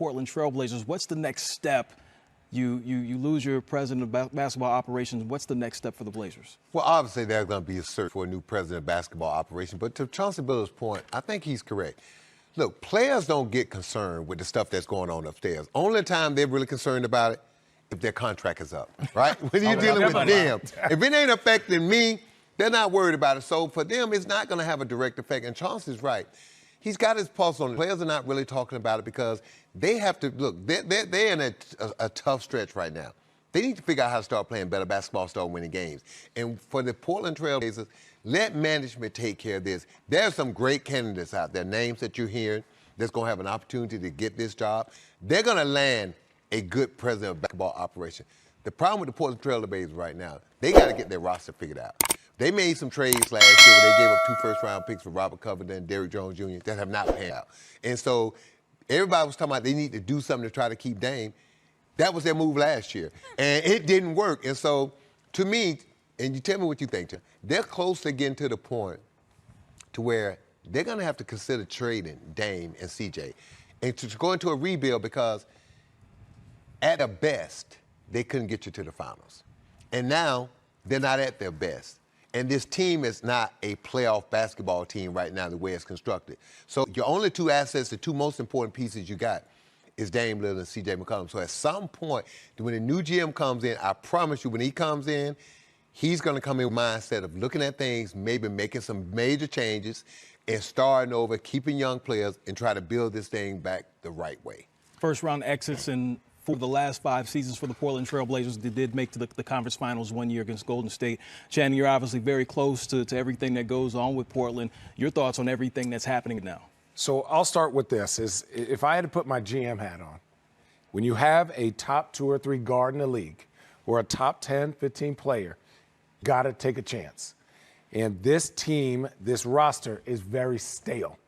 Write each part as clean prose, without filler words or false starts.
Portland Trailblazers. What's the next step? You lose your president of basketball operations. What's the next step for the Blazers? Well, obviously, there's going to be a search for a new president of basketball operations. But to Chauncey Billups' point, I think he's correct. Look, players don't get concerned with the stuff that's going on upstairs. Only time they're really concerned about it if their contract is up, right? When you're dealing with them. If it ain't affecting me, they're not worried about it. So for them, it's not going to have a direct effect. And Chauncey's right. He's got his pulse on it. Players are not really talking about it because they have to, look, they're in a tough stretch right now. They need to figure out how to start playing better basketball, start winning games. And for the Portland Trailblazers, let management take care of this. There are some great candidates out there, names that you're hearing that's going to have an opportunity to get this job. They're going to land a good president of basketball operation. The problem with the Portland Trailblazers right now, they got to get their roster figured out. They made some trades last year where they gave up 2 first-round picks for Robert Covington and Derrick Jones Jr. that have not panned out. And so everybody was talking about they need to do something to try to keep Dame. That was their move last year, and it didn't work. And so to me, and you tell me what you think, Tim, they're close to getting to the point to where they're going to have to consider trading Dame and CJ and to go into a rebuild because at their best, they couldn't get you to the finals. And now they're not at their best. And this team is not a playoff basketball team right now the way it's constructed. So your only 2 assets, the 2 most important pieces you got is Dame Lillard and C.J. McCollum. So at some point, when a new GM comes in, I promise you when he comes in, he's going to come in with a mindset of looking at things, maybe making some major changes and starting over, keeping young players and try to build this thing back the right way. First-round exits and for the last 5 seasons for the Portland Trailblazers. They did make to the conference finals 1 year against Golden State. Channing, you're obviously very close to everything that goes on with Portland. Your thoughts on everything that's happening now? So I'll start with this. If I had to put my GM hat on, when you have a top 2 or 3 guard in the league or a top 10, 15 player, got to take a chance. And this team, this roster is very stale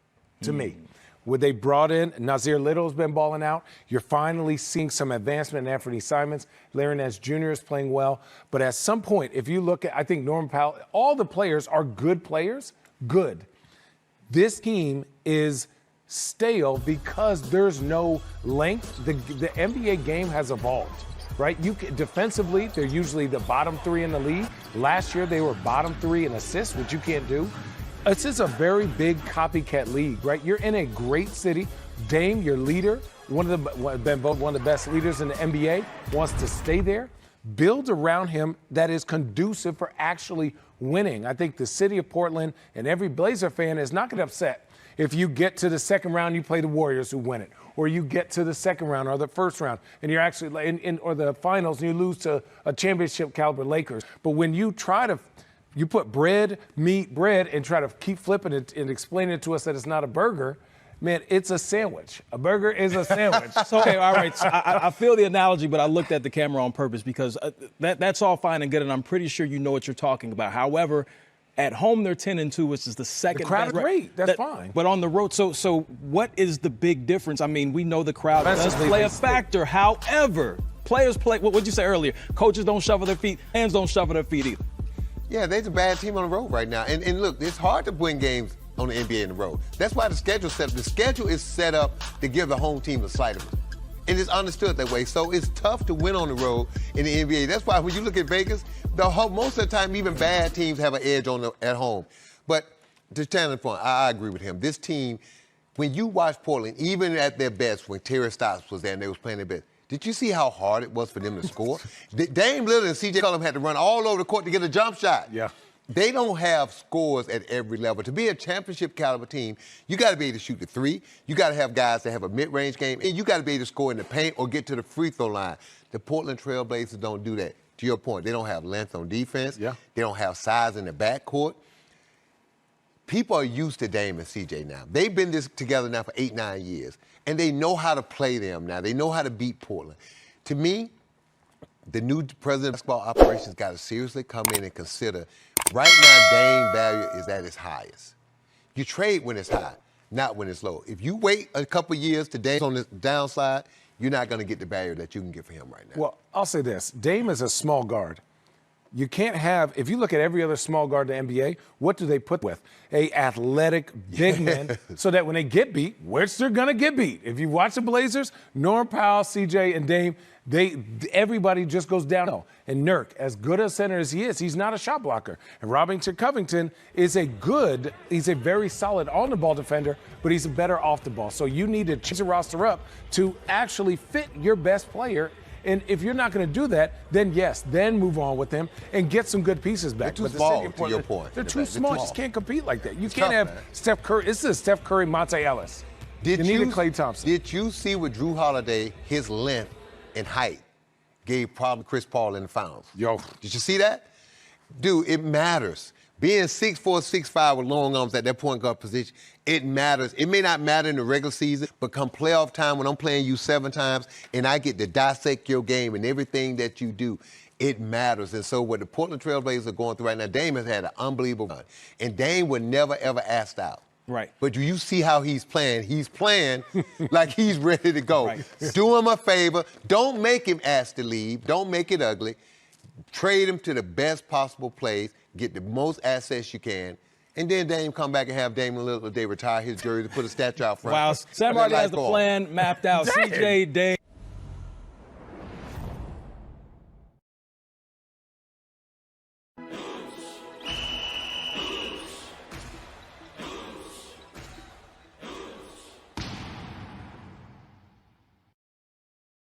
to me. When they brought in, Nasir Little's been balling out. You're finally seeing some advancement in Anthony Simons. Larry Nance Jr. is playing well. But at some point, if you look at, I think Norman Powell, all the players are good players, good. This team is stale because there's no length. The NBA game has evolved, right? Defensively, they're usually the bottom 3 in the league. Last year, they were bottom 3 in assists, which you can't do. This is a very big copycat league, right? You're in a great city. Dame, your leader, one of the best leaders in the NBA, wants to stay there. Build around him that is conducive for actually winning. I think the city of Portland and every Blazer fan is not going to upset if you get to the second round, you play the Warriors who win it, or you get to the second round or the first round, and you're actually or the finals and you lose to a championship caliber Lakers. But when you try to you put meat, bread, and try to keep flipping it and explaining it to us that it's not a burger, man, it's a sandwich. A burger is a sandwich. Okay, all right. So I feel the analogy, but I looked at the camera on purpose because that's all fine and good, and I'm pretty sure you know what you're talking about. However, at home they're 10-2, which is the second. The crowd is great. That's fine. But on the road, so what is the big difference? I mean, we know the crowd does play a factor. However, players play. What did you say earlier? Coaches don't shuffle their feet. Fans don't shuffle their feet either. Yeah, they're a bad team on the road right now. And look, it's hard to win games on the NBA in the road. That's why the schedule's set up. The schedule is set up to give the home team a slight advantage. It is understood that way. So it's tough to win on the road in the NBA. That's why when you look at Vegas, most of the time, even bad teams have an edge at home. But to Shannon's point, I agree with him. This team, when you watch Portland, even at their best, when Terry Stotts was there and they was playing their best, did you see how hard it was for them to score? Dame Lillard and C.J. McCollum had to run all over the court to get a jump shot. Yeah. They don't have scores at every level. To be a championship caliber team, you got to be able to shoot the 3. You got to have guys that have a mid-range game, and you got to be able to score in the paint or get to the free throw line. The Portland Trailblazers don't do that. To your point, they don't have length on defense. Yeah. They don't have size in the backcourt. People are used to Dame and CJ now. They've been together now for 8-9 years, and they know how to play them now. They know how to beat Portland. To me, the new president of basketball operations got to seriously come in and consider, right now, Dame value is at its highest. You trade when it's high, not when it's low. If you wait a couple years to Dame's on the downside, you're not going to get the value that you can get for him right now. Well, I'll say this. Dame is a small guard. You can't have, if you look at every other small guard in the NBA, what do they put with? A athletic big man, so that when they get beat, which they're going to get beat. If you watch the Blazers, Norm Powell, CJ, and Dame, everybody just goes downhill. And Nurk, as good a center as he is, he's not a shot blocker. And Robinson Covington is he's a very solid on-the-ball defender, but he's better off the ball. So you need to change the roster up to actually fit your best player. And if you're not going to do that, then yes, then move on with them and get some good pieces back. They're too small, to your point. They're too small. You just can't compete like that. You can't have Steph Curry. This is Steph Curry, Monte Ellis. You needed Klay Thompson. Did you see with Drew Holiday, his length and height gave problem to Chris Paul in the finals? Yo. Did you see that? Dude, it matters. Being 6'4", 6'5" with long arms at that point guard position, it matters. It may not matter in the regular season, but come playoff time when I'm playing you 7 times and I get to dissect your game and everything that you do, it matters. And so what the Portland Trailblazers are going through right now, Dame has had an unbelievable run. And Dame would never, ever ask out. Right. But do you see how he's playing? He's playing like he's ready to go. Right. Do him a favor. Don't make him ask to leave. Don't make it ugly. Trade him to the best possible place. Get the most assets you can. And then Dame come back and have Damian Lillard, they retire his jersey, put a statue out front. Wow, Sam already has the plan mapped out. CJ, Dame.